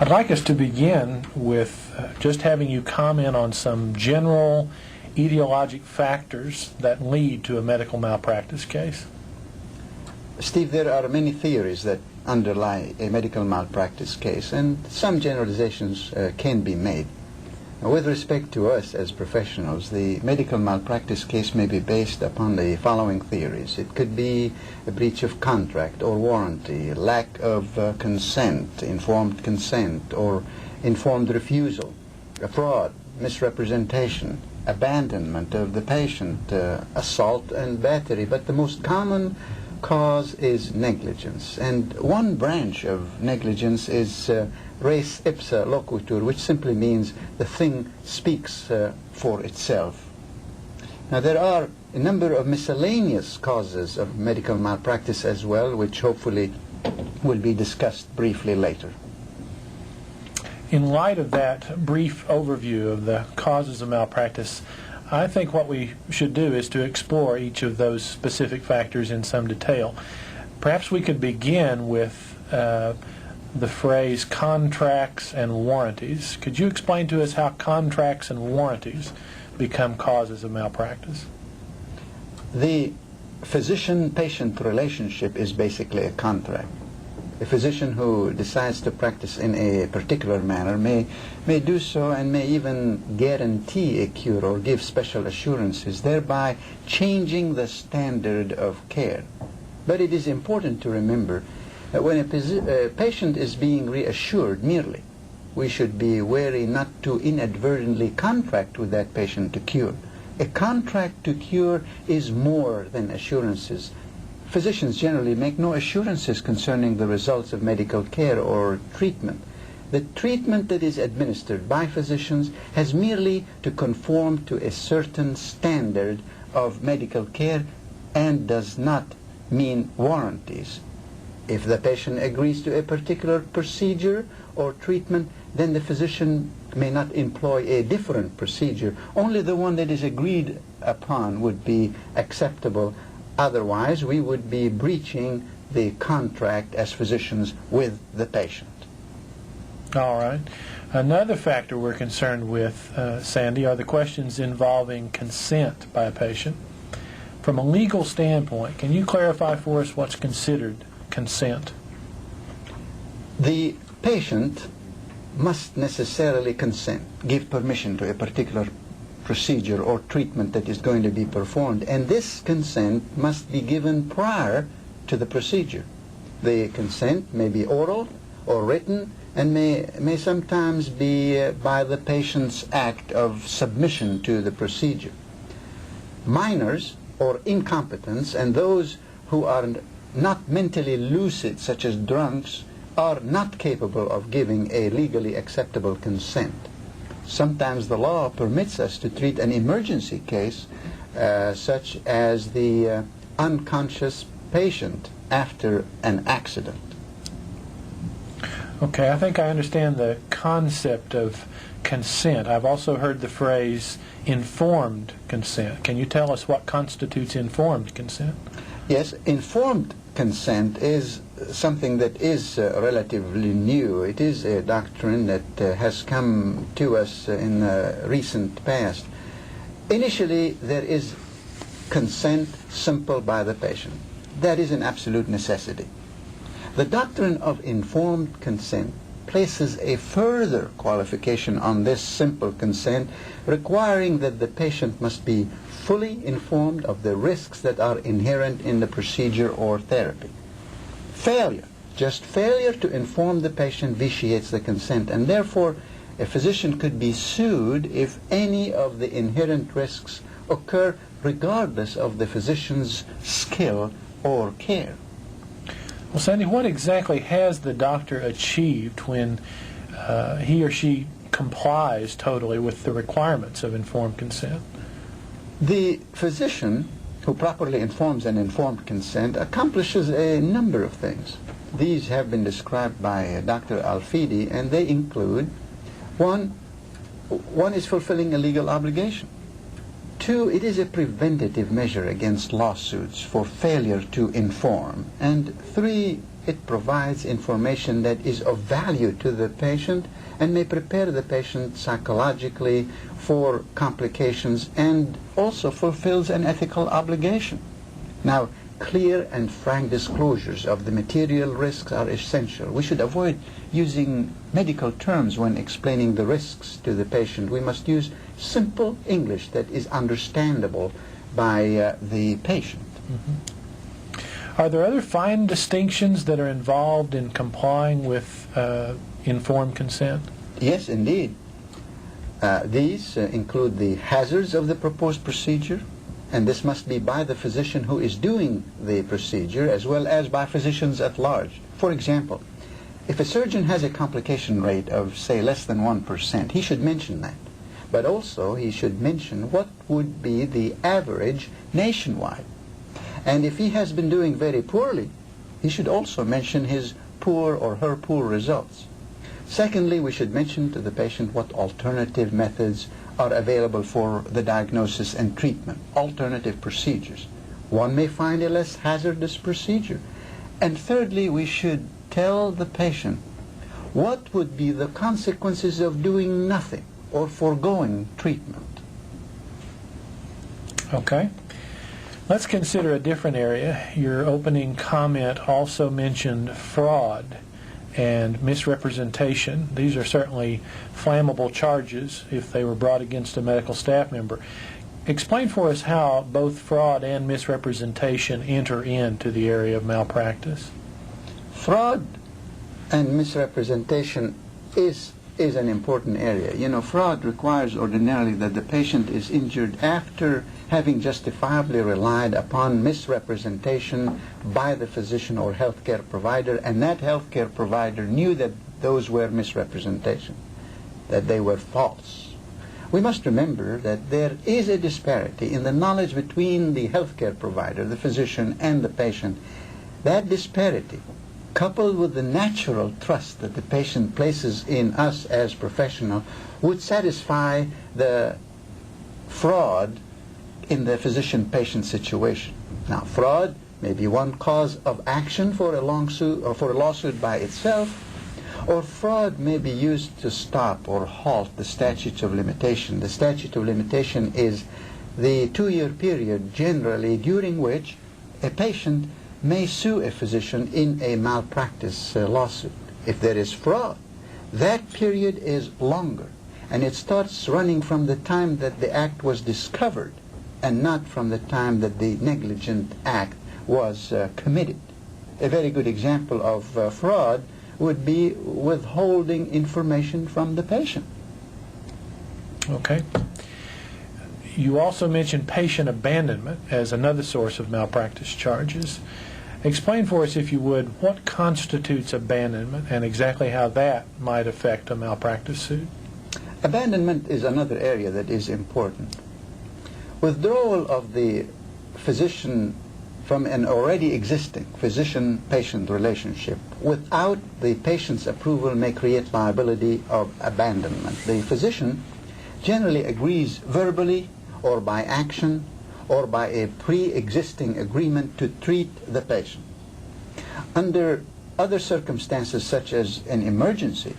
I'd like us to begin with just having you comment on some general etiologic factors that lead to a medical malpractice case. Steve, there are many theories that underlie a medical malpractice case, and some generalizations can be made. With respect to us as professionals, the medical malpractice case may be based upon the following theories. It could be a breach of contract or warranty, lack of consent, informed consent, or informed refusal, a fraud, misrepresentation, abandonment of the patient, assault and battery. But the most common cause is negligence. And one branch of negligence is res ipsa loquitur, which simply means the thing speaks for itself. Now, there are a number of miscellaneous causes of medical malpractice as well, which hopefully will be discussed briefly later. In light of that brief overview of the causes of malpractice, I think what we should do is to explore each of those specific factors in some detail. Perhaps we could begin with the phrase contracts and warranties. Could you explain to us how contracts and warranties become causes of malpractice? The physician-patient relationship is basically a contract. A physician who decides to practice in a particular manner may do so and may even guarantee a cure or give special assurances, thereby changing the standard of care. But it is important to remember that when a patient is being reassured merely, we should be wary not to inadvertently contract with that patient to cure. A contract to cure is more than assurances. Physicians generally make no assurances concerning the results of medical care or treatment. The treatment that is administered by physicians has merely to conform to a certain standard of medical care and does not mean warranties. If the patient agrees to a particular procedure or treatment, then the physician may not employ a different procedure. Only the one that is agreed upon would be acceptable. Otherwise, we would be breaching the contract as physicians with the patient. All right. Another factor we're concerned with, Sandy, are the questions involving consent by a patient. From a legal standpoint, can you clarify for us what's considered consent? The patient must necessarily consent, give permission to a particular procedure or treatment that is going to be performed, and this consent must be given prior to the procedure. The consent may be oral or written and may sometimes be by the patient's act of submission to the procedure. Minors or incompetents and those who are not mentally lucid, such as drunks, are not capable of giving a legally acceptable consent. Sometimes the law permits us to treat an emergency case such as the unconscious patient after an accident. Okay, I think I understand the concept of consent. I've also heard the phrase informed consent. Can you tell us what constitutes informed consent? Yes, informed consent is something that is relatively new. It is a doctrine that has come to us in the recent past. Initially, there is consent simple by the patient. That is an absolute necessity. The doctrine of informed consent places a further qualification on this simple consent, requiring that the patient must be fully informed of the risks that are inherent in the procedure or therapy. Just failure to inform the patient vitiates the consent, and therefore a physician could be sued if any of the inherent risks occur regardless of the physician's skill or care. Well, Sandy, what exactly has the doctor achieved when he or she complies totally with the requirements of informed consent? The physician who properly informs an informed consent accomplishes a number of things. These have been described by Dr. Alfidi, and they include, one is fulfilling a legal obligation. Two, it is a preventative measure against lawsuits for failure to inform. And three, it provides information that is of value to the patient and may prepare the patient psychologically for complications and also fulfills an ethical obligation. Now, clear and frank disclosures of the material risks are essential. We should avoid using medical terms when explaining the risks to the patient. We must use simple English that is understandable by the patient. Mm-hmm. Are there other fine distinctions that are involved in complying with informed consent? Yes, indeed. These include the hazards of the proposed procedure, and this must be by the physician who is doing the procedure as well as by physicians at large. For example, if a surgeon has a complication rate of, say, less than 1%, he should mention that. But also he should mention what would be the average nationwide. And if he has been doing very poorly, he should also mention his poor or her poor results. Secondly, we should mention to the patient what alternative methods are available for the diagnosis and treatment, alternative procedures. One may find a less hazardous procedure. And thirdly, we should tell the patient what would be the consequences of doing nothing or foregoing treatment. Okay. Let's consider a different area. Your opening comment also mentioned fraud and misrepresentation. These are certainly flammable charges if they were brought against a medical staff member. Explain for us how both fraud and misrepresentation enter into the area of malpractice. Fraud and misrepresentation is an important area. You know, fraud requires ordinarily that the patient is injured after having justifiably relied upon misrepresentation by the physician or healthcare provider, and that healthcare provider knew that those were misrepresentation, that they were false. We must remember that there is a disparity in the knowledge between the healthcare provider, the physician, and the patient. That disparity, coupled with the natural trust that the patient places in us as professionals, would satisfy the fraud in the physician-patient situation. Now, fraud may be one cause of action for a lawsuit or for a lawsuit by itself, or fraud may be used to stop or halt the statute of limitation. The statute of limitation is the 2-year period generally during which a patient may sue a physician in a malpractice lawsuit. If there is fraud, that period is longer, and it starts running from the time that the act was discovered and not from the time that the negligent act was committed. A very good example of fraud would be withholding information from the patient. Okay. You also mentioned patient abandonment as another source of malpractice charges. Explain for us, if you would, what constitutes abandonment and exactly how that might affect a malpractice suit. Abandonment is another area that is important. Withdrawal of the physician from an already existing physician-patient relationship without the patient's approval may create liability of abandonment. The physician generally agrees verbally or by action or by a pre-existing agreement to treat the patient. Under other circumstances such as an emergency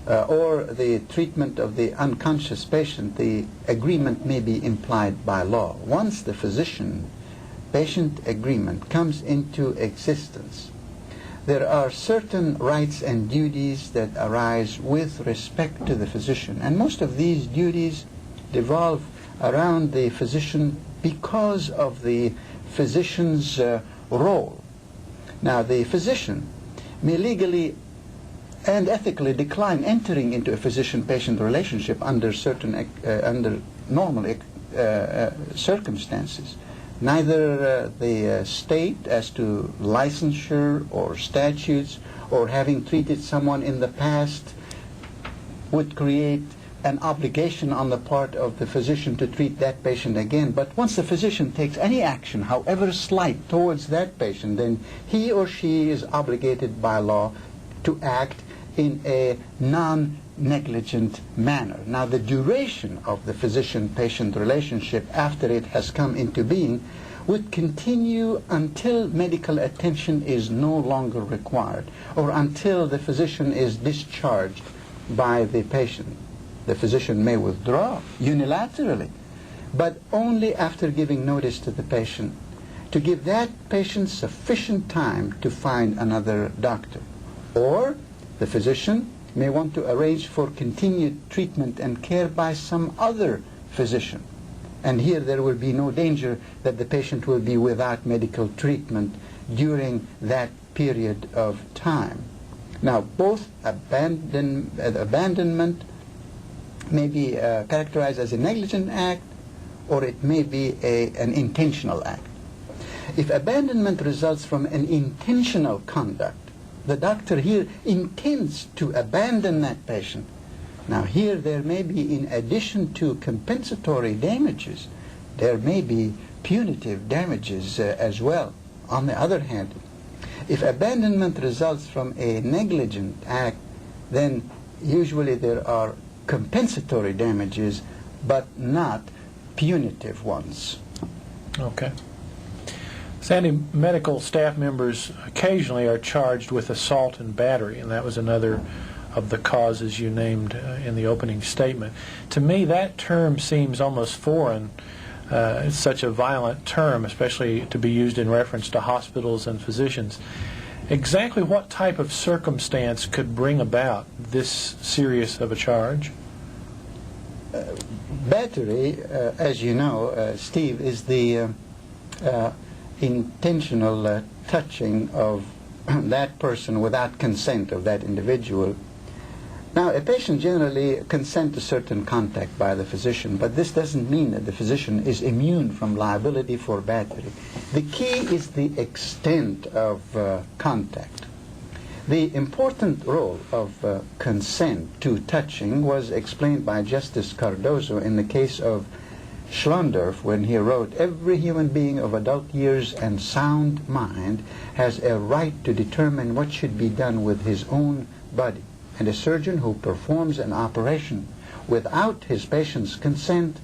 or the treatment of the unconscious patient, the agreement may be implied by law. Once the physician-patient agreement comes into existence, there are certain rights and duties that arise with respect to the physician, and most of these duties revolve around the physician because of the physician's role. Now, the physician may legally and ethically decline entering into a physician-patient relationship under under normal circumstances. Neither the state as to licensure or statutes or having treated someone in the past would create an obligation on the part of the physician to treat that patient again. But once the physician takes any action, however slight, towards that patient, then he or she is obligated by law to act in a negligent manner. Now, the duration of the physician-patient relationship after it has come into being would continue until medical attention is no longer required, or until the physician is discharged by the patient. The physician may withdraw unilaterally, but only after giving notice to the patient, to give that patient sufficient time to find another doctor. Or the physician may want to arrange for continued treatment and care by some other physician. And here there will be no danger that the patient will be without medical treatment during that period of time. Now, both abandonment may be characterized as a negligent act, or it may be an intentional act. If abandonment results from an intentional conduct, the doctor here intends to abandon that patient. Now here there may be, in addition to compensatory damages, there may be punitive damages as well. On the other hand, if abandonment results from a negligent act, then usually there are compensatory damages, but not punitive ones. Okay. Sandy, medical staff members occasionally are charged with assault and battery, and that was another of the causes you named in the opening statement. To me, that term seems almost foreign. It's such a violent term, especially to be used in reference to hospitals and physicians. Exactly what type of circumstance could bring about this serious of a charge? Battery, as you know, Steve, is the intentional touching of that person without consent of that individual. Now, a patient generally consents to certain contact by the physician, but this doesn't mean that the physician is immune from liability for battery. The key is the extent of contact. The important role of consent to touching was explained by Justice Cardozo in the case of Schlondorf when he wrote, "Every human being of adult years and sound mind has a right to determine what should be done with his own body, and a surgeon who performs an operation without his patient's consent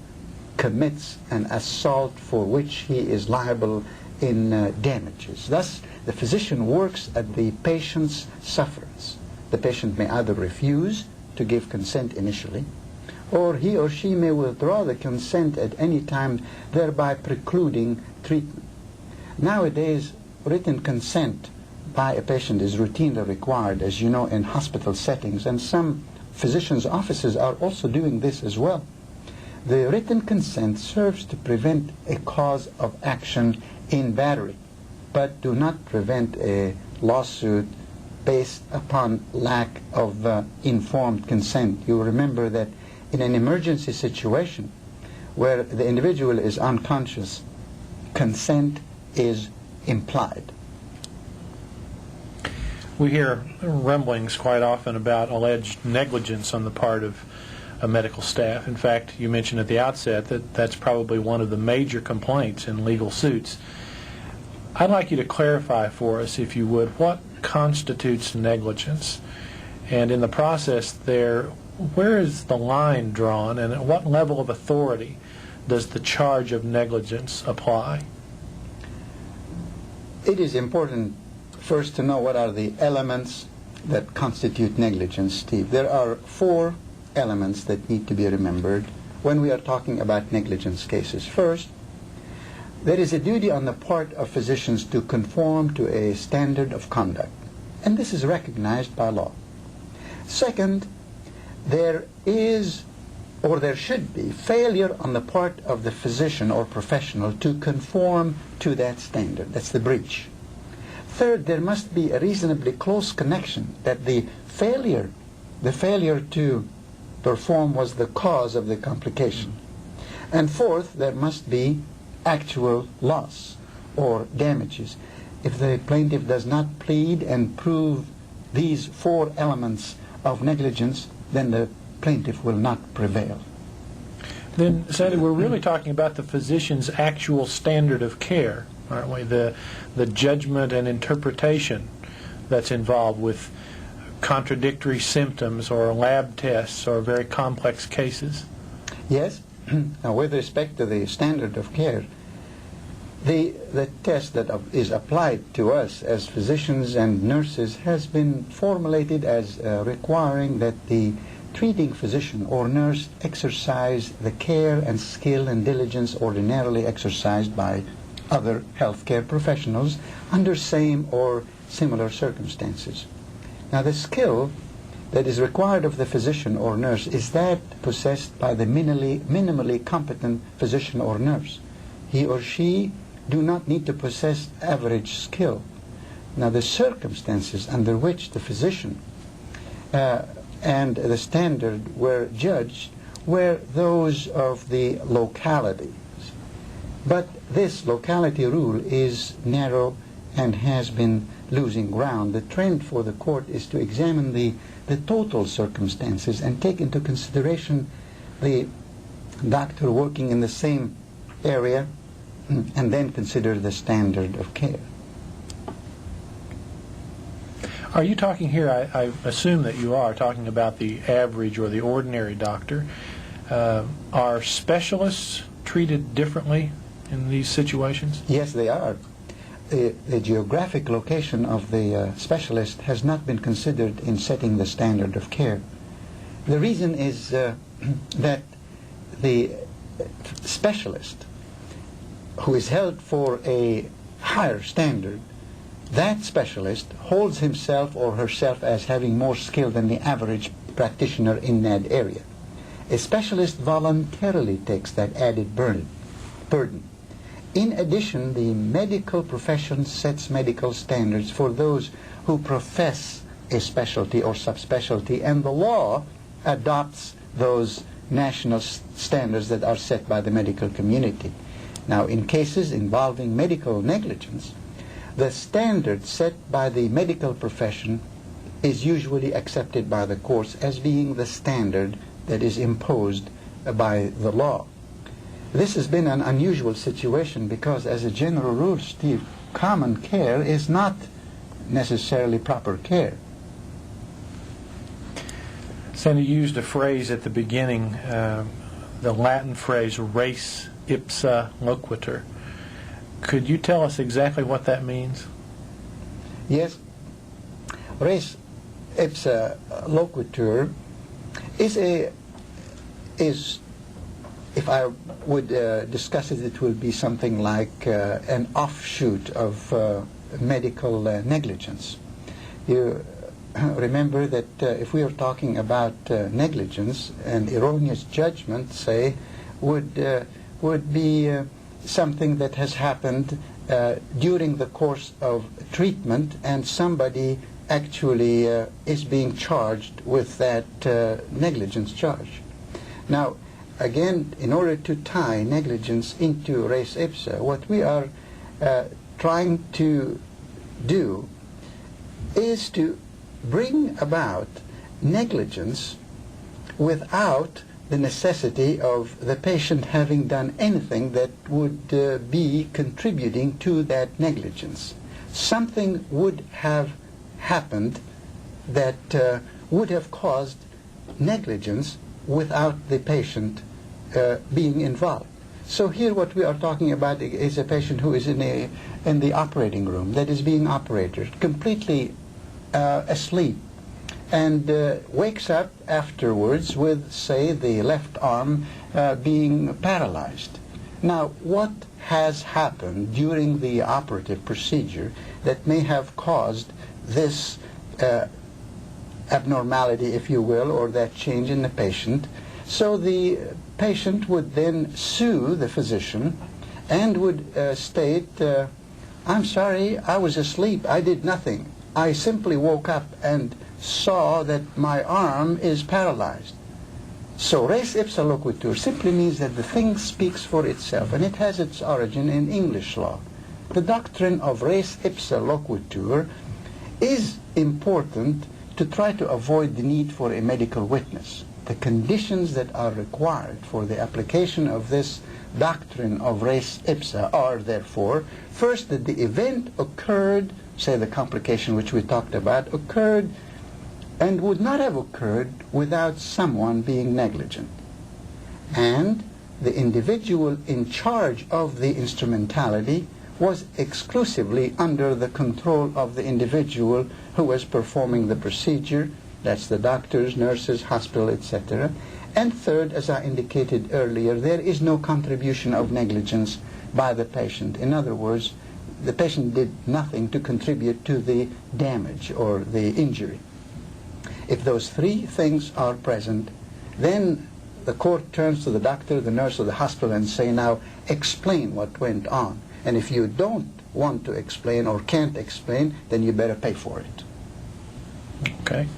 commits an assault for which he is liable in damages." Thus, the physician works at the patient's sufferance. The patient may either refuse to give consent initially, or he or she may withdraw the consent at any time, thereby precluding treatment. Nowadays, written consent by a patient is routinely required, as you know, in hospital settings, and some physicians' offices are also doing this as well. The written consent serves to prevent a cause of action in battery, but do not prevent a lawsuit based upon lack of informed consent. You remember that in an emergency situation where the individual is unconscious, consent is implied. We hear rumblings quite often about alleged negligence on the part of medical staff. In fact, you mentioned at the outset that that's probably one of the major complaints in legal suits. I'd like you to clarify for us, if you would, what constitutes negligence, and in the process there, where is the line drawn, and at what level of authority does the charge of negligence apply? It is important first to know what are the elements that constitute negligence, Steve. There are 4 elements that need to be remembered when we are talking about negligence cases. First, there is a duty on the part of physicians to conform to a standard of conduct, and this is recognized by law. Second, there is, or there should be, failure on the part of the physician or professional to conform to that standard. That's the breach. Third, there must be a reasonably close connection that the failure to perform was the cause of the complication. And fourth, there must be actual loss or damages. If the plaintiff does not plead and prove these 4 elements of negligence, then the plaintiff will not prevail. Then, Sandy, we're really talking about the physician's actual standard of care, aren't we? The judgment and interpretation that's involved with contradictory symptoms or lab tests or very complex cases? Yes. Now, with respect to the standard of care, the test that is applied to us as physicians and nurses has been formulated as requiring that the treating physician or nurse exercise the care and skill and diligence ordinarily exercised by other healthcare professionals under same or similar circumstances. Now, the skill that is required of the physician or nurse is that possessed by the minimally competent physician or nurse. He or she do not need to possess average skill. Now, the circumstances under which the physician and the standard were judged were those of the locality. But this locality rule is narrow and has been losing ground. The trend for the court is to examine the total circumstances and take into consideration the doctor working in the same area and then consider the standard of care. Are you talking here, I assume that you are talking about the average or the ordinary doctor. Are specialists treated differently in these situations? Yes, they are. The geographic location of the specialist has not been considered in setting the standard of care. The reason is that the specialist who is held for a higher standard, that specialist holds himself or herself as having more skill than the average practitioner in that area. A specialist voluntarily takes that added burden. In addition, the medical profession sets medical standards for those who profess a specialty or subspecialty, and the law adopts those national standards that are set by the medical community. Now, in cases involving medical negligence, the standard set by the medical profession is usually accepted by the courts as being the standard that is imposed by the law. This has been an unusual situation because, as a general rule, Steve, common care is not necessarily proper care. Sandy used a phrase at the beginning, the Latin phrase res ipsa loquitur. Could you tell us exactly what that means? Yes. Res ipsa loquitur is, if I would discuss it, it will be something like an offshoot of medical negligence. You remember that if we are talking about negligence, an erroneous judgment, say, would be something that has happened during the course of treatment, and somebody actually is being charged with that negligence charge. Now, again, in order to tie negligence into res ipsa, what we are trying to do is to bring about negligence without the necessity of the patient having done anything that would be contributing to that negligence. Something would have happened that would have caused negligence without the patient being involved. So here what we are talking about is a patient who is in the operating room that is being operated, completely asleep, and wakes up afterwards with, say, the left arm being paralyzed. Now, what has happened during the operative procedure that may have caused this abnormality, if you will, or that change in the patient? So the patient would then sue the physician and would state, I'm sorry, I was asleep, I did nothing. I simply woke up and saw that my arm is paralyzed. So res ipsa loquitur simply means that the thing speaks for itself, and it has its origin in English law. The doctrine of res ipsa loquitur is important to try to avoid the need for a medical witness. The conditions that are required for the application of this doctrine of res ipsa are, therefore, first, that the event occurred, say the complication which we talked about, occurred and would not have occurred without someone being negligent. And the individual in charge of the instrumentality was exclusively under the control of the individual who was performing the procedure. That's the doctors, nurses, hospital, etc. And third, as I indicated earlier, there is no contribution of negligence by the patient. In other words, the patient did nothing to contribute to the damage or the injury. If those three things are present, then the court turns to the doctor, the nurse, or the hospital and say, now explain what went on. And if you don't want to explain or can't explain, then you better pay for it. Okay.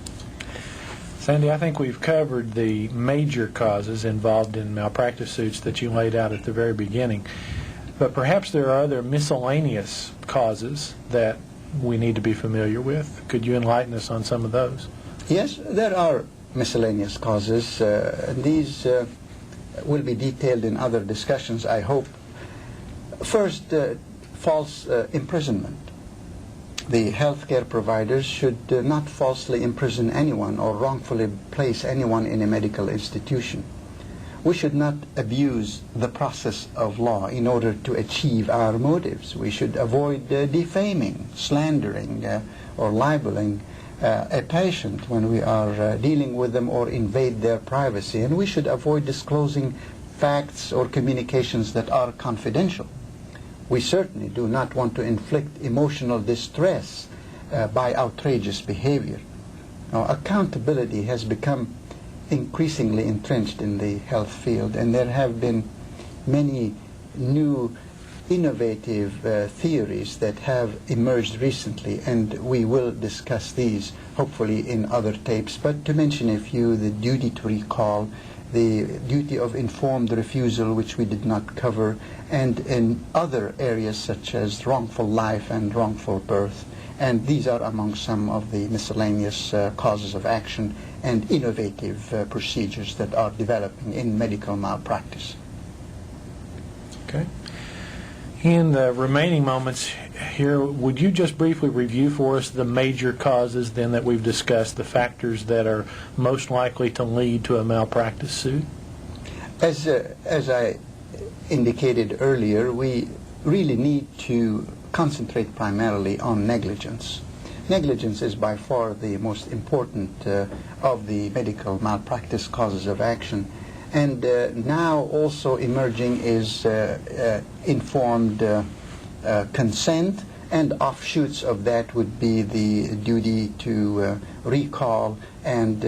Sandy, I think we've covered the major causes involved in malpractice suits that you laid out at the very beginning. But perhaps there are other miscellaneous causes that we need to be familiar with. Could you enlighten us on some of those? Yes, there are miscellaneous causes. These will be detailed in other discussions, I hope. First, false imprisonment. The healthcare providers should not falsely imprison anyone or wrongfully place anyone in a medical institution. We should not abuse the process of law in order to achieve our motives. We should avoid defaming, slandering, or libeling a patient when we are dealing with them or invade their privacy. And we should avoid disclosing facts or communications that are confidential. We certainly do not want to inflict emotional distress by outrageous behavior. Now, accountability has become increasingly entrenched in the health field, and there have been many new innovative theories that have emerged recently, and we will discuss these hopefully in other tapes. But to mention a few, the duty to recall, the duty of informed refusal, which we did not cover, and in other areas such as wrongful life and wrongful birth. And these are among some of the miscellaneous causes of action and innovative procedures that are developing in medical malpractice. Okay. In the remaining moments here, would you just briefly review for us the major causes then that we've discussed, the factors that are most likely to lead to a malpractice suit? As I indicated earlier, we really need to concentrate primarily on negligence. Negligence is by far the most important of the medical malpractice causes of action. And now also emerging is informed consent, and offshoots of that would be the duty to recall and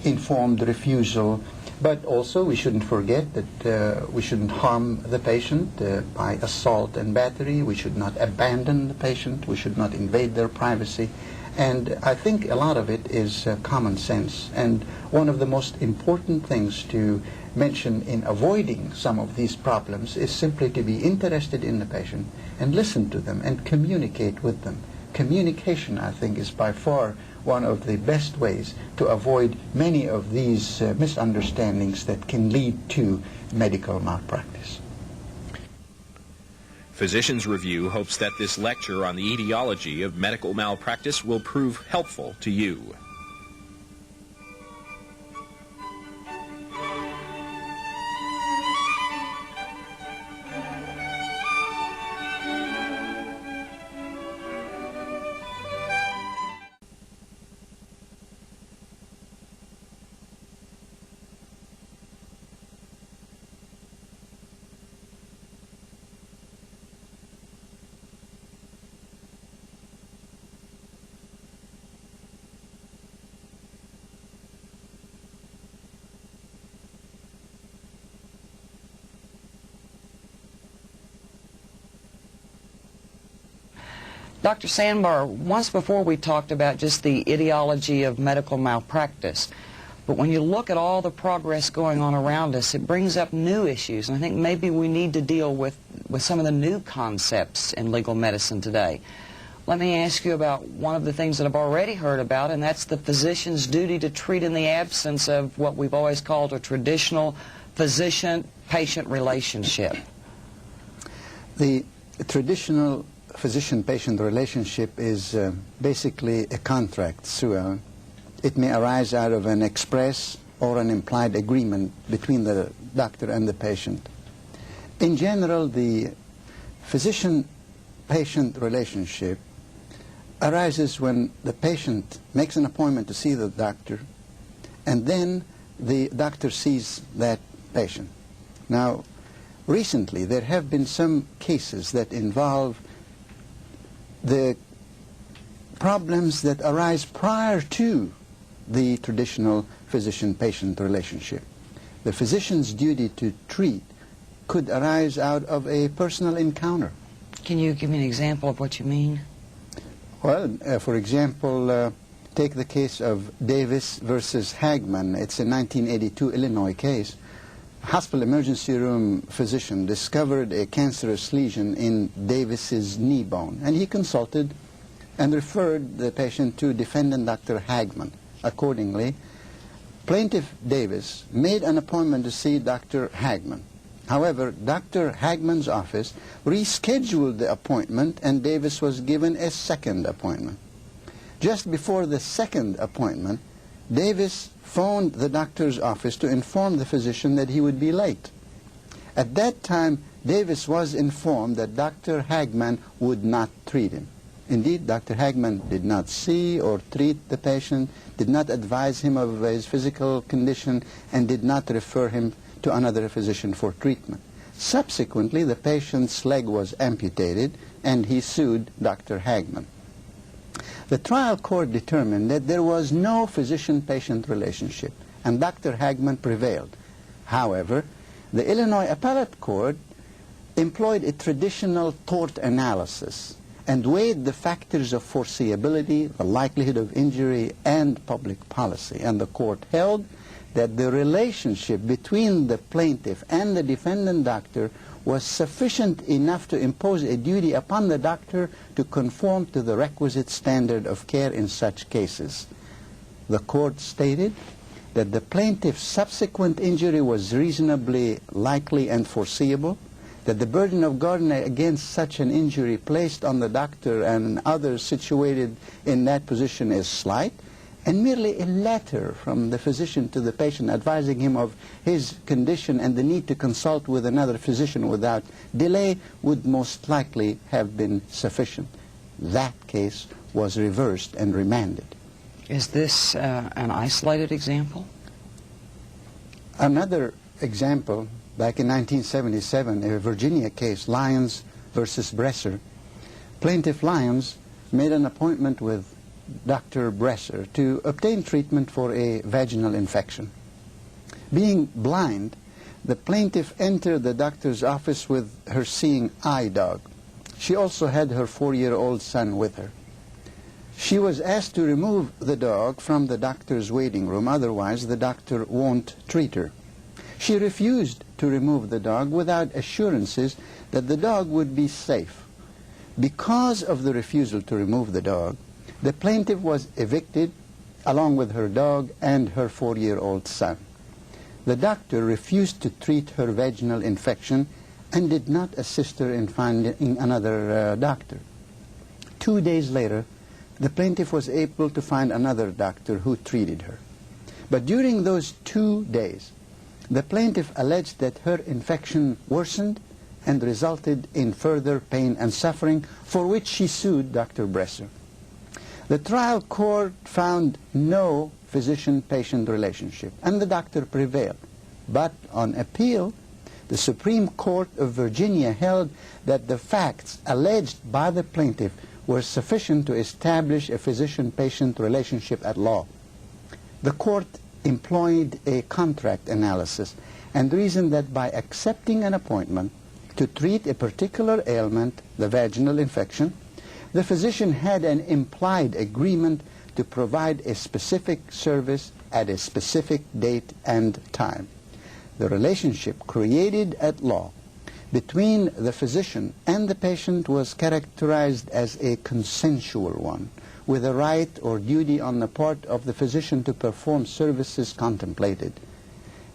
informed refusal. But also we shouldn't forget that we shouldn't harm the patient by assault and battery. We should not abandon the patient. We should not invade their privacy. And I think a lot of it is common sense. And one of the most important things to mention in avoiding some of these problems is simply to be interested in the patient and listen to them and communicate with them. Communication, I think, is by far one of the best ways to avoid many of these misunderstandings that can lead to medical malpractice. Physicians Review hopes that this lecture on the etiology of medical malpractice will prove helpful to you. Dr. Sanbar, once before we talked about just the etiology of medical malpractice, but when you look at all the progress going on around us, it brings up new issues, and I think maybe we need to deal with some of the new concepts in legal medicine today. Let me ask you about one of the things that I've already heard about, and that's the physician's duty to treat in the absence of what we've always called a traditional physician-patient relationship. The traditional physician-patient relationship is basically a contract, It may arise out of an express or an implied agreement between the doctor and the patient. In general, the physician-patient relationship arises when the patient makes an appointment to see the doctor, and then the doctor sees that patient. Now, recently there have been some cases that involve the problems that arise prior to the traditional physician-patient relationship. The physician's duty to treat could arise out of a personal encounter. Can you give me an example of what you mean? Well, for example, take the case of Davis versus Hagman. It's a 1982 Illinois case. Hospital emergency room physician discovered a cancerous lesion in Davis's knee bone, and he consulted and referred the patient to defendant Dr. Hagman. Accordingly, plaintiff Davis made an appointment to see Dr. Hagman. However, Dr. Hagman's office rescheduled the appointment, and Davis was given a second appointment. Just before the second appointment, Davis phoned the doctor's office to inform the physician that he would be late. At that time, Davis was informed that Dr. Hagman would not treat him. Indeed, Dr. Hagman did not see or treat the patient, did not advise him of his physical condition, and did not refer him to another physician for treatment. Subsequently, the patient's leg was amputated, and he sued Dr. Hagman. The trial court determined that there was no physician-patient relationship, and Dr. Hagman prevailed. However, the Illinois Appellate Court employed a traditional tort analysis and weighed the factors of foreseeability, the likelihood of injury, and public policy. And the court held that the relationship between the plaintiff and the defendant doctor was sufficient enough to impose a duty upon the doctor to conform to the requisite standard of care in such cases. The court stated that the plaintiff's subsequent injury was reasonably likely and foreseeable, that the burden of guarding against such an injury placed on the doctor and others situated in that position is slight, and merely a letter from the physician to the patient advising him of his condition and the need to consult with another physician without delay would most likely have been sufficient. That case was reversed and remanded. Is this an isolated example? Another example, back in 1977, a Virginia case, Lyons versus Bresser. Plaintiff Lyons made an appointment with Dr. Bresser to obtain treatment for a vaginal infection. Being blind, the plaintiff entered the doctor's office with her seeing eye dog. She also had her 4-year-old son with her. She was asked to remove the dog from the doctor's waiting room, otherwise the doctor won't treat her. She refused to remove the dog without assurances that the dog would be safe. Because of the refusal to remove the dog, the plaintiff was evicted along with her dog and her 4-year-old son. The doctor refused to treat her vaginal infection and did not assist her in finding another doctor. 2 days later, the plaintiff was able to find another doctor who treated her. But during those 2 days, the plaintiff alleged that her infection worsened and resulted in further pain and suffering, for which she sued Dr. Bresser. The trial court found no physician-patient relationship, and the doctor prevailed. But on appeal, the Supreme Court of Virginia held that the facts alleged by the plaintiff were sufficient to establish a physician-patient relationship at law. The court employed a contract analysis and reasoned that by accepting an appointment to treat a particular ailment, the vaginal infection, the physician had an implied agreement to provide a specific service at a specific date and time. The relationship created at law between the physician and the patient was characterized as a consensual one, with a right or duty on the part of the physician to perform services contemplated.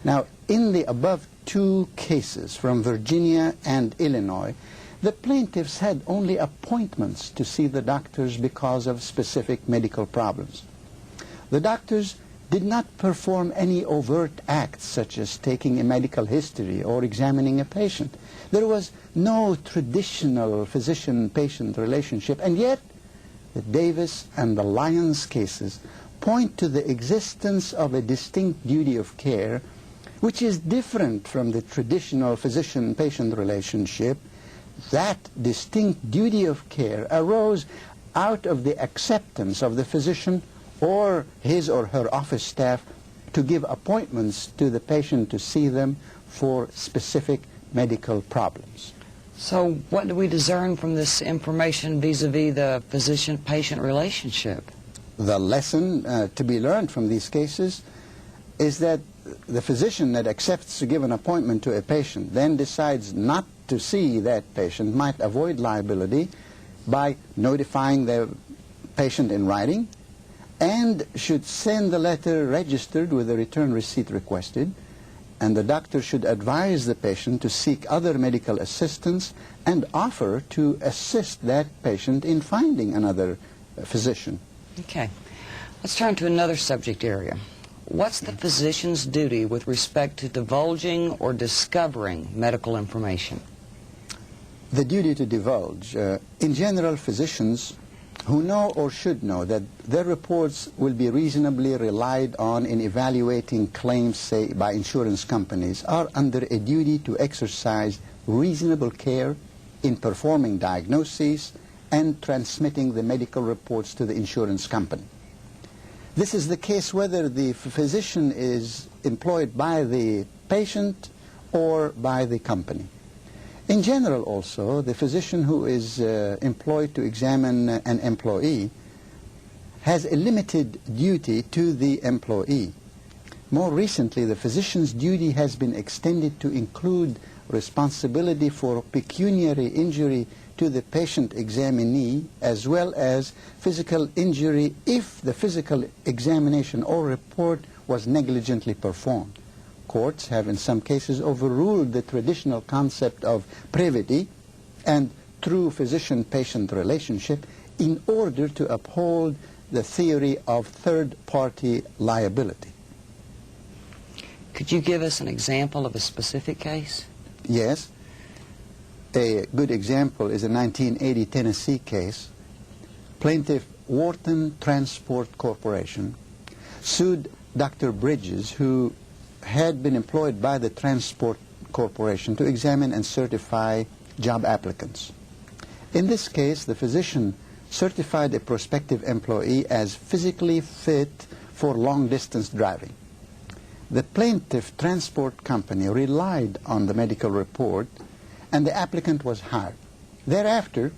Now, in the above 2 cases from Virginia and Illinois, the plaintiffs had only appointments to see the doctors because of specific medical problems. The doctors did not perform any overt acts such as taking a medical history or examining a patient. There was no traditional physician-patient relationship, and yet the Davis and the Lyons cases point to the existence of a distinct duty of care which is different from the traditional physician-patient relationship. That distinct duty of care arose out of the acceptance of the physician or his or her office staff to give appointments to the patient to see them for specific medical problems. So what do we discern from this information vis-a-vis the physician-patient relationship? The lesson to be learned from these cases is that the physician that accepts to give an appointment to a patient then decides not to see that patient might avoid liability by notifying the patient in writing and should send the letter registered with the return receipt requested, and the doctor should advise the patient to seek other medical assistance and offer to assist that patient in finding another physician. Okay. Let's turn to another subject area. What's the physician's duty with respect to divulging or discovering medical information? The duty to divulge. In general, physicians who know or should know that their reports will be reasonably relied on in evaluating claims, say, by insurance companies, are under a duty to exercise reasonable care in performing diagnoses and transmitting the medical reports to the insurance company. This is the case whether the physician is employed by the patient or by the company. In general also, the physician who is employed to examine an employee has a limited duty to the employee. More recently, the physician's duty has been extended to include responsibility for pecuniary injury to the patient examinee as well as physical injury if the physical examination or report was negligently performed. Courts have in some cases overruled the traditional concept of privity and true physician-patient relationship in order to uphold the theory of third-party liability. Could you give us an example of a specific case? Yes. A good example is a 1980 Tennessee case. Plaintiff Wharton Transport Corporation sued Dr. Bridges, who had been employed by the Transport Corporation to examine and certify job applicants. In this case, the physician certified a prospective employee as physically fit for long-distance driving. The plaintiff transport company relied on the medical report, and the applicant was hired. Thereafter,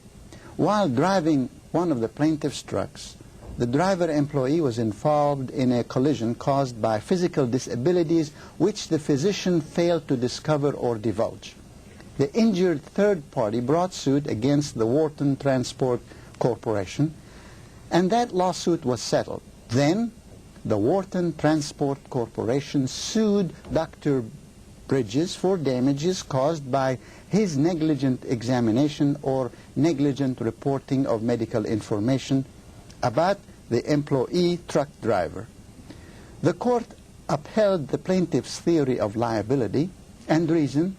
while driving one of the plaintiff's trucks, the driver employee was involved in a collision caused by physical disabilities which the physician failed to discover or divulge. The injured third party brought suit against the Wharton Transport Corporation, and that lawsuit was settled. Then, the Wharton Transport Corporation sued Dr. Bridges for damages caused by his negligent examination or negligent reporting of medical information about the employee truck driver. The court upheld the plaintiff's theory of liability and reasoned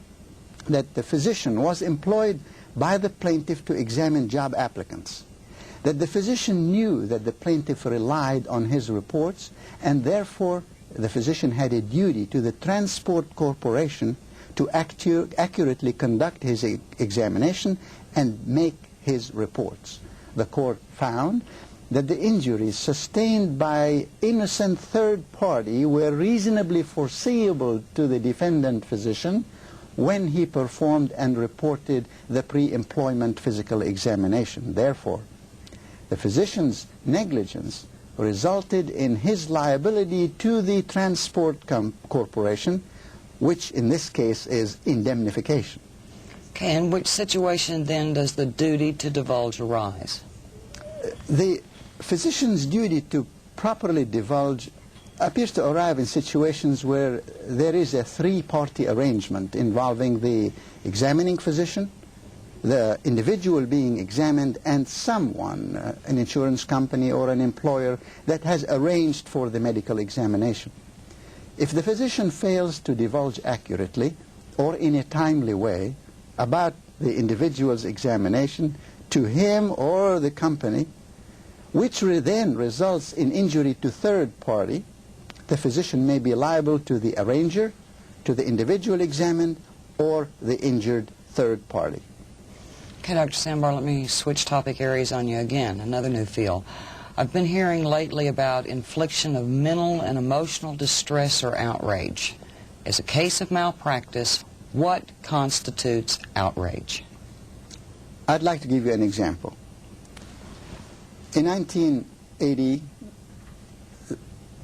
that the physician was employed by the plaintiff to examine job applicants, that the physician knew that the plaintiff relied on his reports, and therefore the physician had a duty to the Transport Corporation to accurately conduct his examination and make his reports. The court found that the injuries sustained by innocent third party were reasonably foreseeable to the defendant physician when he performed and reported the pre-employment physical examination. Therefore, the physician's negligence resulted in his liability to the Transport Corporation, which in this case is indemnification. Okay, in which situation then does the duty to divulge arise? The physician's duty to properly divulge appears to arrive in situations where there is a three-party arrangement involving the examining physician, the individual being examined and someone, an insurance company or an employer, that has arranged for the medical examination. If the physician fails to divulge accurately or in a timely way about the individual's examination to him or the company, which then results in injury to third party, the physician may be liable to the arranger, to the individual examined, or the injured third party. Okay, Dr. Sanbar, let me switch topic areas on you again, another new field. I've been hearing lately about infliction of mental and emotional distress or outrage. As a case of malpractice, what constitutes outrage? I'd like to give you an example. In 1980,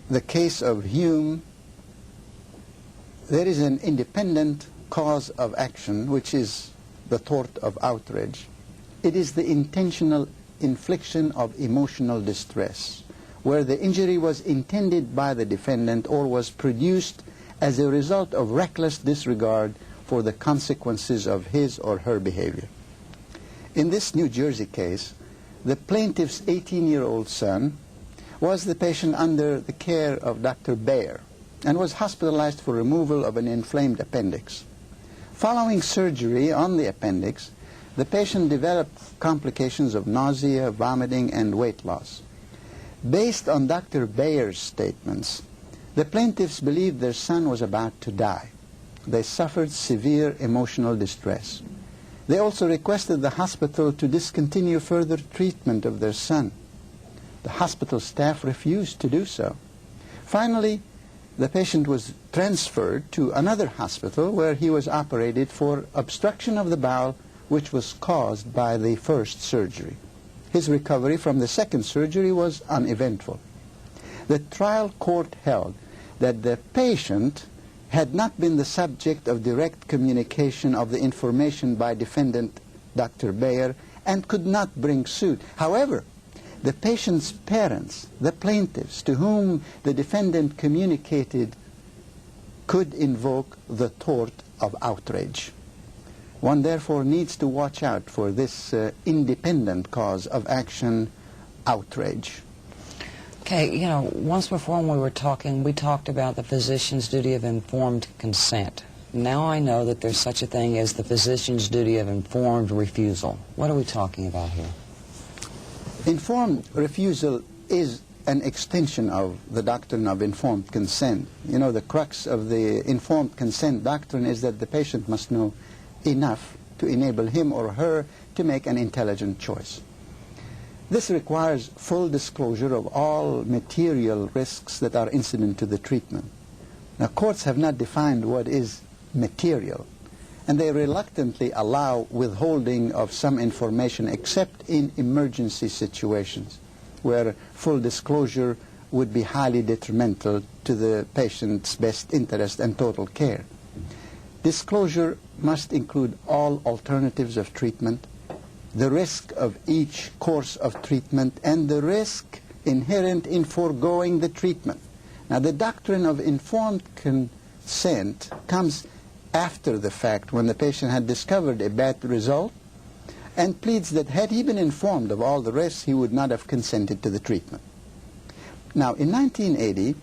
the case of Hume, there is an independent cause of action, which is the tort of outrage. It is the intentional infliction of emotional distress, where the injury was intended by the defendant or was produced as a result of reckless disregard for the consequences of his or her behavior. In this New Jersey case, the plaintiff's 18-year-old son was the patient under the care of Dr. Bayer and was hospitalized for removal of an inflamed appendix. Following surgery on the appendix, the patient developed complications of nausea, vomiting, and weight loss. Based on Dr. Bayer's statements, the plaintiffs believed their son was about to die. They suffered severe emotional distress. They also requested the hospital to discontinue further treatment of their son. The hospital staff refused to do so. Finally, the patient was transferred to another hospital where he was operated for obstruction of the bowel, which was caused by the first surgery. His recovery from the second surgery was uneventful. The trial court held that the patient had not been the subject of direct communication of the information by defendant Dr. Bayer and could not bring suit. However, the patient's parents, the plaintiffs to whom the defendant communicated, could invoke the tort of outrage. One therefore needs to watch out for this independent cause of action, outrage. Okay, you know, once before when we were talking, we talked about the physician's duty of informed consent. Now I know that there's such a thing as the physician's duty of informed refusal. What are we talking about here? Informed refusal is an extension of the doctrine of informed consent. You know, the crux of the informed consent doctrine is that the patient must know enough to enable him or her to make an intelligent choice. This requires full disclosure of all material risks that are incident to the treatment. Now, courts have not defined what is material, and they reluctantly allow withholding of some information except in emergency situations where full disclosure would be highly detrimental to the patient's best interest and total care. Disclosure must include all alternatives of treatment, the risk of each course of treatment, and the risk inherent in foregoing the treatment. Now, the doctrine of informed consent comes after the fact, when the patient had discovered a bad result, and pleads that had he been informed of all the risks, he would not have consented to the treatment. Now, in 1980,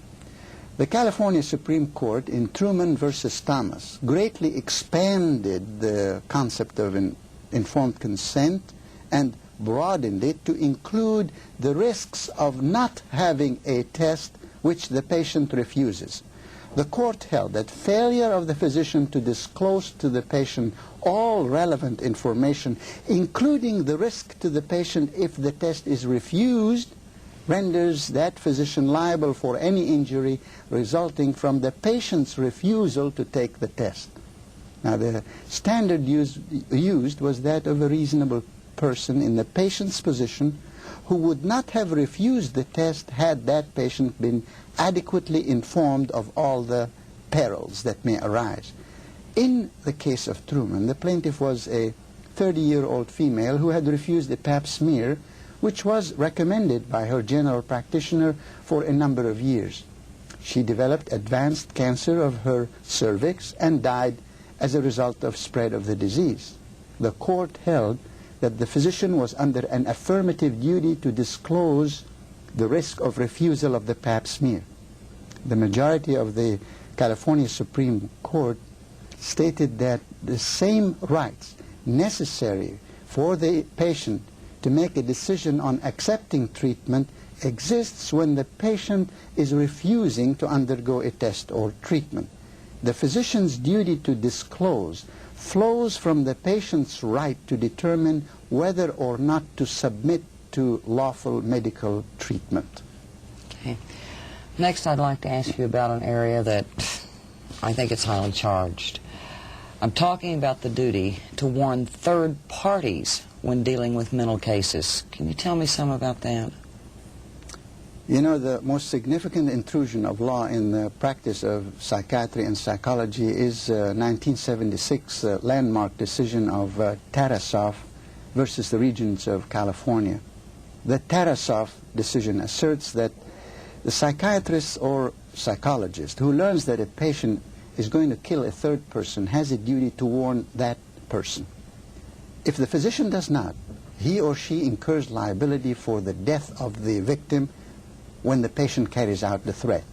the California Supreme Court in Truman versus Thomas greatly expanded the concept of informed consent and broadened it to include the risks of not having a test which the patient refuses. The court held that failure of the physician to disclose to the patient all relevant information, including the risk to the patient if the test is refused, renders that physician liable for any injury resulting from the patient's refusal to take the test. Now, the standard used was that of a reasonable person in the patient's position who would not have refused the test had that patient been adequately informed of all the perils that may arise. In the case of Truman, the plaintiff was a 30-year-old female who had refused a pap smear, which was recommended by her general practitioner for a number of years. She developed advanced cancer of her cervix and died as a result of spread of the disease. the court held that the physician was under an affirmative duty to disclose the risk of refusal of the Pap smear. The majority of the California Supreme Court stated that the same rights necessary for the patient to make a decision on accepting treatment exists when the patient is refusing to undergo a test or treatment. The physician's duty to disclose flows from the patient's right to determine whether or not to submit to lawful medical treatment. Okay. Next, I'd like to ask you about an area that I think it's highly charged. I'm talking about the duty to warn third parties when dealing with mental cases. Can you tell me some about that? You know, the most significant intrusion of law in the practice of psychiatry and psychology is 1976 landmark decision of Tarasoff versus the Regents of California. The Tarasoff decision asserts that the psychiatrist or psychologist who learns that a patient is going to kill a third person has a duty to warn that person. If the physician does not, he or she incurs liability for the death of the victim when the patient carries out the threat.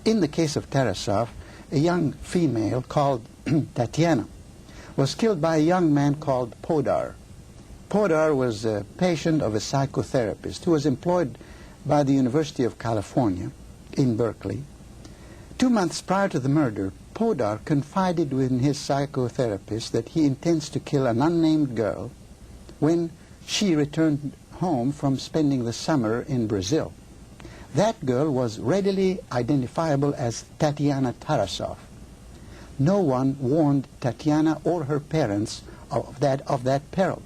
In the case of Tarasoff, a young female called Tatiana was killed by a young man called Podar. Podar was a patient of a psychotherapist who was employed by the University of California in Berkeley. 2 months prior to the murder, Podar confided with his psychotherapist that he intends to kill an unnamed girl when she returned home from spending the summer in Brazil. That girl was readily identifiable as Tatiana Tarasoff. No one warned Tatiana or her parents of that peril.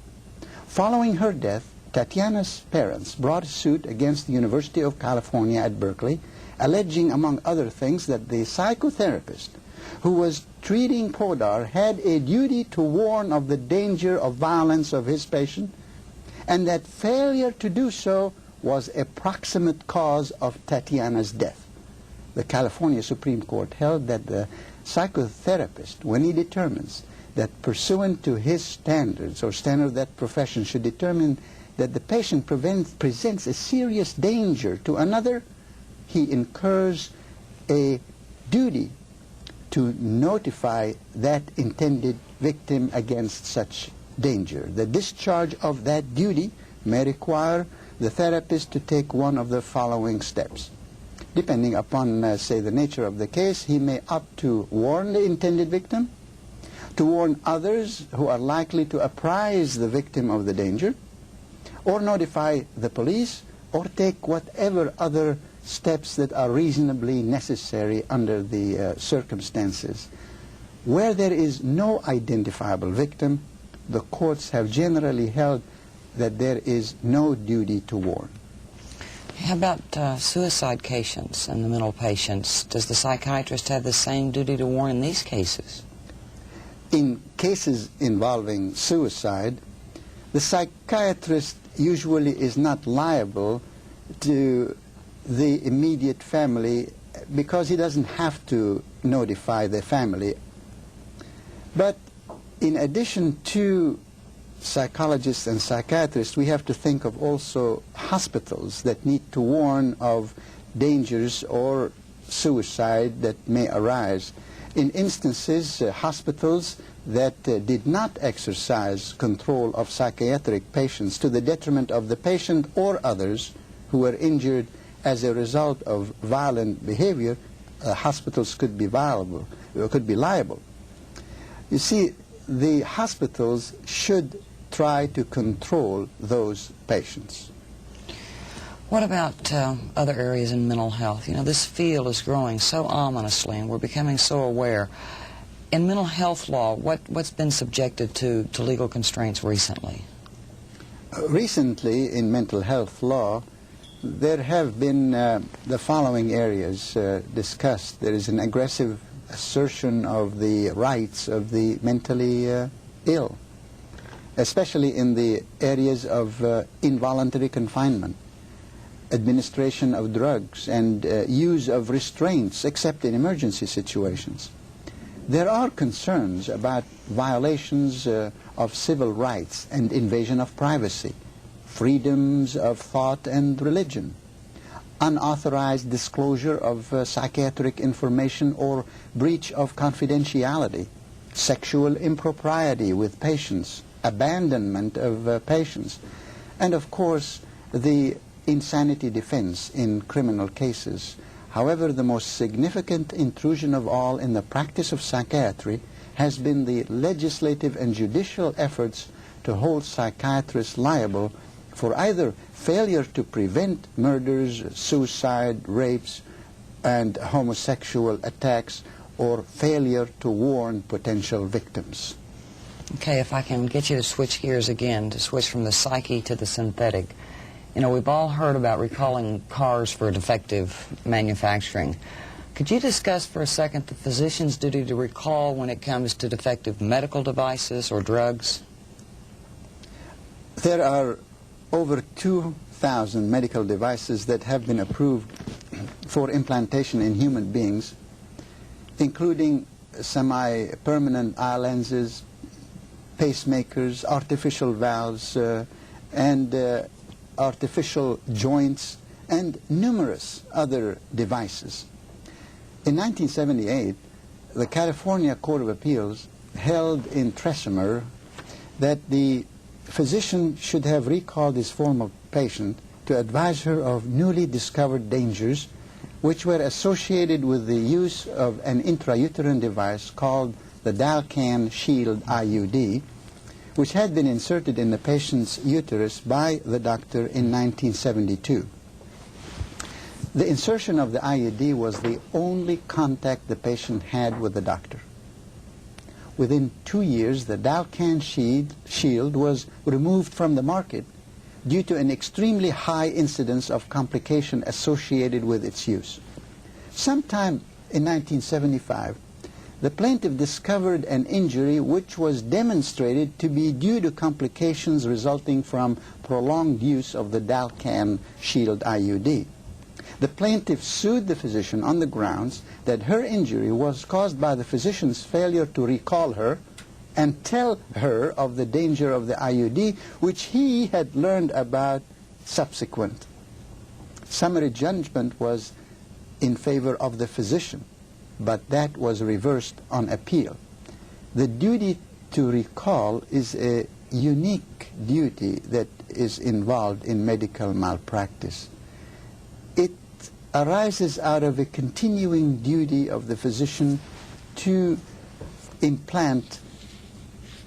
Following her death, Tatiana's parents brought a suit against the University of California at Berkeley, alleging, among other things, that the psychotherapist who was treating Podar had a duty to warn of the danger of violence of his patient, and that failure to do so was a proximate cause of Tatiana's death. The California Supreme Court held that the psychotherapist, when he determines that pursuant to his standards or standard of that profession should determine that the patient presents a serious danger to another, he incurs a duty to notify that intended victim against such danger. The discharge of that duty may require the therapist to take one of the following steps. Depending upon, say, the nature of the case, he may opt to warn the intended victim, to warn others who are likely to apprise the victim of the danger, or notify the police, or take whatever other steps that are reasonably necessary under the circumstances. Where there is no identifiable victim, the courts have generally held that there is no duty to warn. How about suicide cases and the mental patients? Does the psychiatrist have the same duty to warn in these cases? In cases involving suicide, the psychiatrist usually is not liable to the immediate family because he doesn't have to notify the family. But in addition to psychologists and psychiatrists, we have to think of also hospitals that need to warn of dangers or suicide that may arise. In instances, hospitals that did not exercise control of psychiatric patients to the detriment of the patient or others who were injured as a result of violent behavior, hospitals could be liable. You see, the hospitals should try to control those patients. What about other areas in mental health? You know, this field is growing so ominously, and we're becoming so aware. In mental health law, what's been subjected to legal constraints recently? Recently, in mental health law, there have been the following areas discussed. There is an aggressive assertion of the rights of the mentally ill, especially in the areas of involuntary confinement, administration of drugs, and use of restraints except in emergency situations. There are concerns about violations of civil rights and invasion of privacy, freedoms of thought and religion, unauthorized disclosure of psychiatric information or breach of confidentiality, sexual impropriety with patients, abandonment of patients, and of course the insanity defense in criminal cases. However, the most significant intrusion of all in the practice of psychiatry has been the legislative and judicial efforts to hold psychiatrists liable for either failure to prevent murders, suicide, rapes, and homosexual attacks, or failure to warn potential victims. Okay, if I can get you to switch gears again, to switch from the psyche to the synthetic. You know, we've all heard about recalling cars for defective manufacturing. Could you discuss for a second the physician's duty to recall when it comes to defective medical devices or drugs? There are over 2,000 medical devices that have been approved for implantation in human beings, including semi-permanent eye lenses, pacemakers, artificial valves, and artificial joints, and numerous other devices. In 1978, the California Court of Appeals held in Tresemer that the physician should have recalled his former patient to advise her of newly discovered dangers which were associated with the use of an intrauterine device called the Dalcan Shield IUD, which had been inserted in the patient's uterus by the doctor in 1972. The insertion of the IUD was the only contact the patient had with the doctor. Within 2 years, the Dalcan Shield was removed from the market due to an extremely high incidence of complication associated with its use. Sometime in 1975, the plaintiff discovered an injury which was demonstrated to be due to complications resulting from prolonged use of the Dalcan Shield IUD. The plaintiff sued the physician on the grounds that her injury was caused by the physician's failure to recall her and tell her of the danger of the IUD, which he had learned about subsequent. Summary judgment was in favor of the physician, but that was reversed on appeal. The duty to recall is a unique duty that is involved in medical malpractice. It arises out of a continuing duty of the physician to implant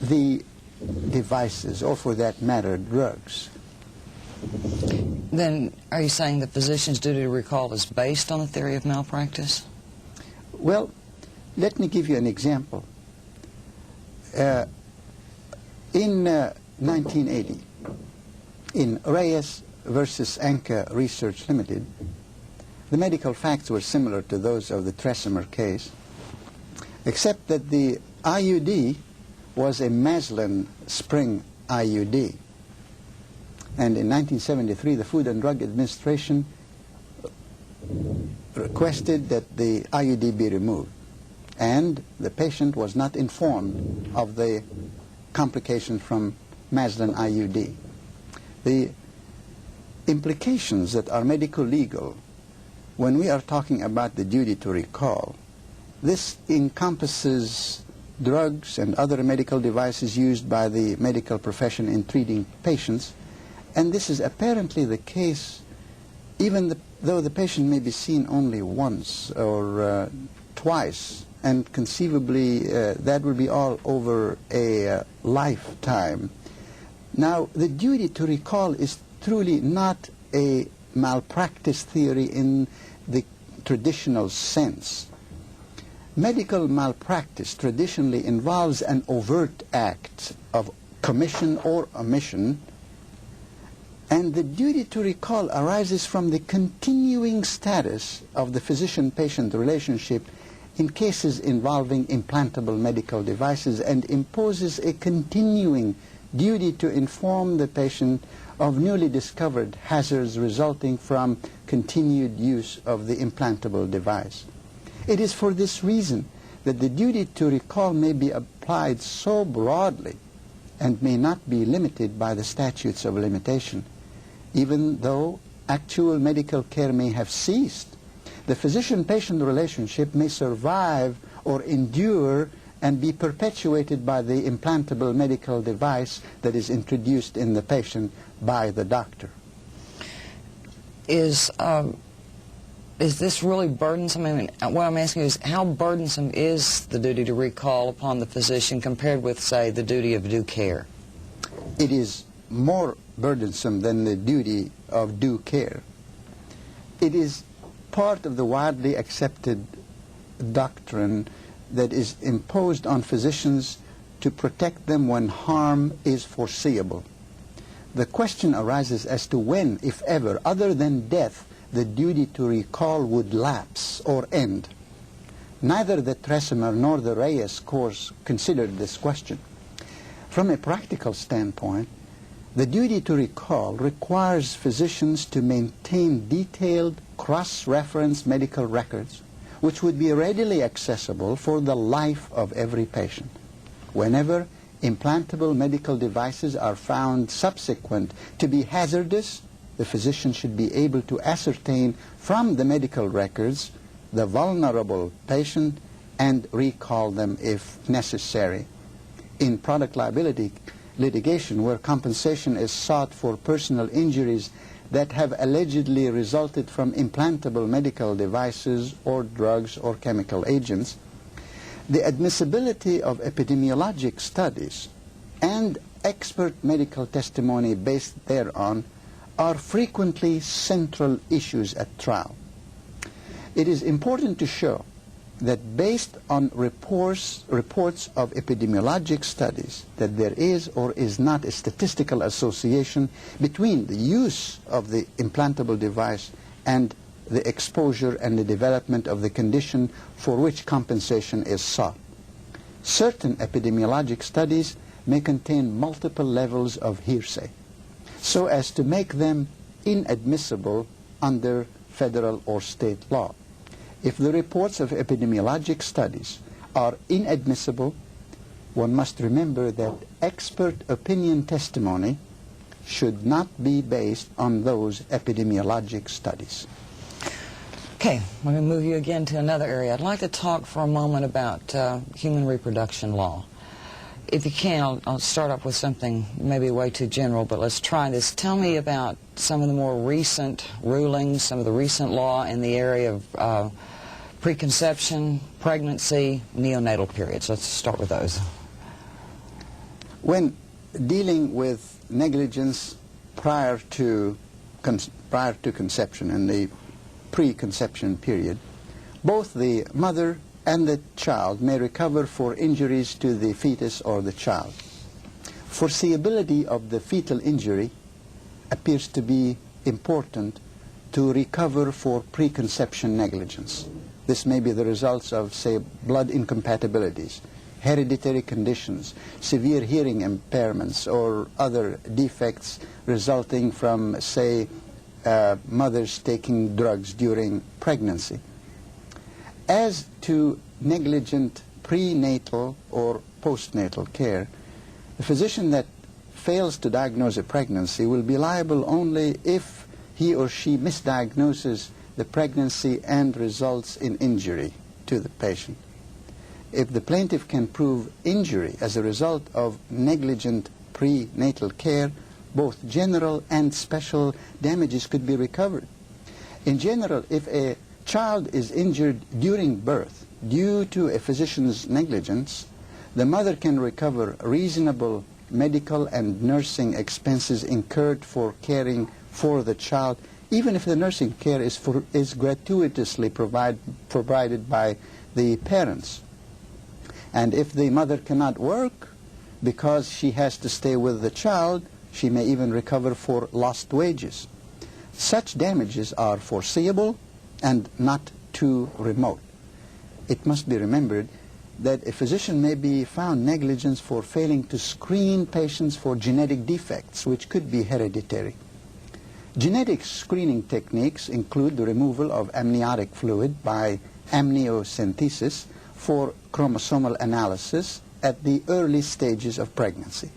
the devices, or for that matter, drugs. Then are you saying the physician's duty to recall is based on the theory of malpractice? Well, let me give you an example. In 1980, in Reyes versus Anka Research Limited, the medical facts were similar to those of the Tresemer case, except that the IUD was a Maslin spring IUD. And in 1973, the Food and Drug Administration requested that the IUD be removed, and the patient was not informed of the complications from Maslin IUD. The implications that are medico-legal when we are talking about the duty to recall, this encompasses drugs and other medical devices used by the medical profession in treating patients, and this is apparently the case even though the patient may be seen only once or twice, and conceivably that would be all over a lifetime. Now, the duty to recall is truly not a malpractice theory in the traditional sense. Medical malpractice traditionally involves an overt act of commission or omission, and the duty to recall arises from the continuing status of the physician-patient relationship in cases involving implantable medical devices, and imposes a continuing duty to inform the patient of newly discovered hazards resulting from continued use of the implantable device. It is for this reason that the duty to recall may be applied so broadly and may not be limited by the statutes of limitation. Even though actual medical care may have ceased, the physician-patient relationship may survive or endure and be perpetuated by the implantable medical device that is introduced in the patient by the doctor. Is this really burdensome? I mean, what I'm asking is, how burdensome is the duty to recall upon the physician compared with, say, the duty of due care? It is more burdensome than the duty of due care. It is part of the widely accepted doctrine that is imposed on physicians to protect them when harm is foreseeable. The question arises as to when, if ever, other than death, the duty to recall would lapse or end. Neither the Tresimer nor the Reyes course considered this question. From a practical standpoint, the duty to recall requires physicians to maintain detailed cross-reference medical records which would be readily accessible for the life of every patient. Whenever implantable medical devices are found subsequent to be hazardous, the physician should be able to ascertain from the medical records the vulnerable patient and recall them if necessary. In product liability litigation, where compensation is sought for personal injuries that have allegedly resulted from implantable medical devices or drugs or chemical agents, the admissibility of epidemiologic studies and expert medical testimony based thereon are frequently central issues at trial. It is important to show that based on reports of epidemiologic studies that there is or is not a statistical association between the use of the implantable device and the exposure and the development of the condition for which compensation is sought. Certain epidemiologic studies may contain multiple levels of hearsay, so as to make them inadmissible under federal or state law. If the reports of epidemiologic studies are inadmissible, one must remember that expert opinion testimony should not be based on those epidemiologic studies. Okay, I'm going to move you again to another area. I'd like to talk for a moment about human reproduction law. If you can, I'll start off with something maybe way too general, but let's try this. Tell me about some of the more recent rulings, some of the recent law in the area of preconception, pregnancy, neonatal periods. Let's start with those. When dealing with negligence prior to conception in the preconception period, both the mother and the child may recover for injuries to the fetus or the child. Foreseeability of the fetal injury appears to be important to recover for preconception negligence. This may be the results of, say, blood incompatibilities, hereditary conditions, severe hearing impairments, or other defects resulting from, say, mothers taking drugs during pregnancy. As to negligent prenatal or postnatal care, the physician that fails to diagnose a pregnancy will be liable only if he or she misdiagnoses the pregnancy and results in injury to the patient. If the plaintiff can prove injury as a result of negligent prenatal care, both general and special damages could be recovered. In general, if a child is injured during birth due to a physician's negligence, the mother can recover reasonable medical and nursing expenses incurred for caring for the child, even if the nursing care is gratuitously provided by the parents. And if the mother cannot work because she has to stay with the child, she may even recover for lost wages. Such damages are foreseeable and not too remote. It must be remembered that a physician may be found negligent for failing to screen patients for genetic defects, which could be hereditary. Genetic screening techniques include the removal of amniotic fluid by amniocentesis for chromosomal analysis at the early stages of pregnancy.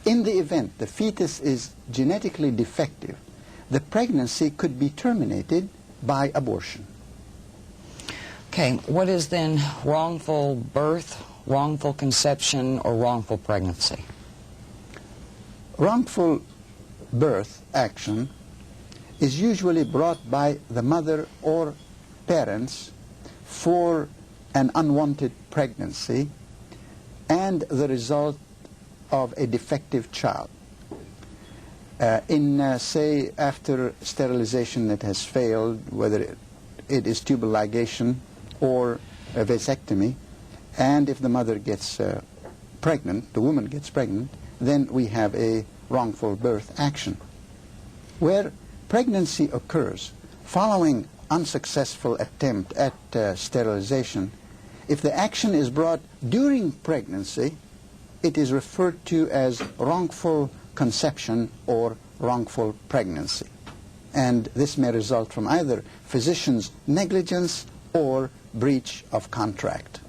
In the event the fetus is genetically defective, the pregnancy could be terminated by abortion. Okay, what is then wrongful birth, wrongful conception, or wrongful pregnancy? Wrongful birth action is usually brought by the mother or parents for an unwanted pregnancy and the result of a defective child. Say, after sterilization that has failed, whether it is tubal ligation or a vasectomy, and if the mother gets pregnant, the woman gets pregnant, then we have a wrongful birth action. Where pregnancy occurs following unsuccessful attempt at sterilization, if the action is brought during pregnancy, it is referred to as wrongful conception or wrongful pregnancy. And this may result from either physician's negligence or breach of contract.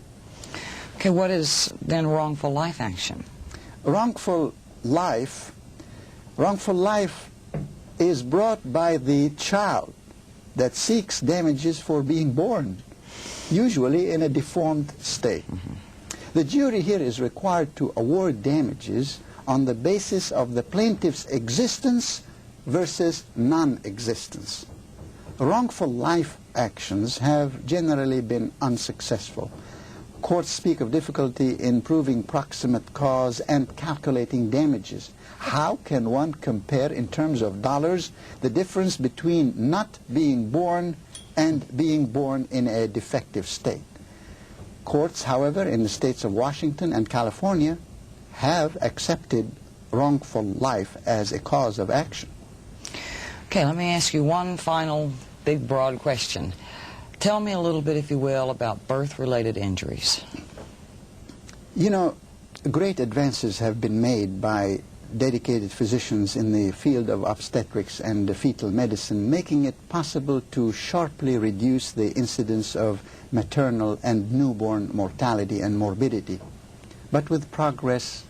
Okay, what is then wrongful life action? Wrongful life is brought by the child that seeks damages for being born, usually in a deformed state. The jury here is required to award damages on the basis of the plaintiff's existence versus non-existence. Wrongful life actions have generally been unsuccessful. Courts speak of difficulty in proving proximate cause and calculating damages. How can one compare in terms of dollars the difference between not being born and being born in a defective state? Courts, however, in the states of Washington and California have accepted wrongful life as a cause of action. Okay, let me ask you one final big broad question. Tell me a little bit, if you will, about birth-related injuries. You know, great advances have been made by dedicated physicians in the field of obstetrics and fetal medicine, making it possible to sharply reduce the incidence of maternal and newborn mortality and morbidity. But with progress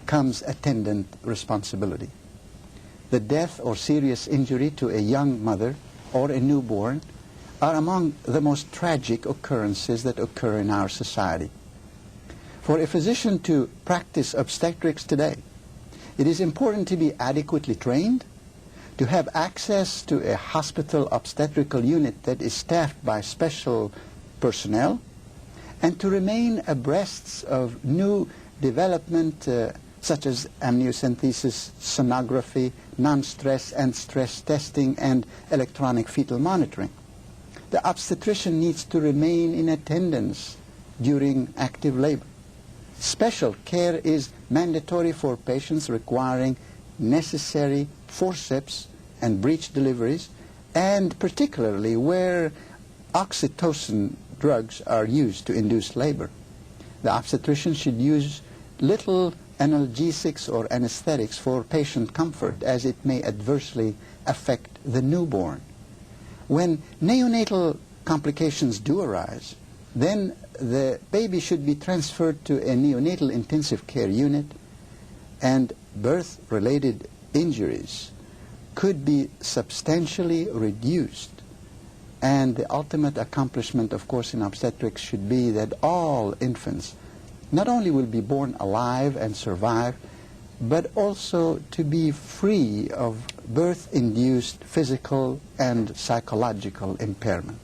comes attendant responsibility. The death or serious injury to a young mother or a newborn are among the most tragic occurrences that occur in our society. For a physician to practice obstetrics today, it is important to be adequately trained, to have access to a hospital obstetrical unit that is staffed by special personnel, and to remain abreast of new development such as amniocentesis, sonography, non-stress and stress testing, and electronic fetal monitoring. The obstetrician needs to remain in attendance during active labor. Special care is mandatory for patients requiring necessary forceps and breech deliveries, and particularly where oxytocin drugs are used to induce labor. The obstetrician should use little analgesics or anesthetics for patient comfort, as it may adversely affect the newborn. When neonatal complications do arise, then the baby should be transferred to a neonatal intensive care unit, and birth-related injuries could be substantially reduced. And the ultimate accomplishment, of course, in obstetrics should be that all infants not only will be born alive and survive, but also to be free of birth-induced physical and psychological impairment.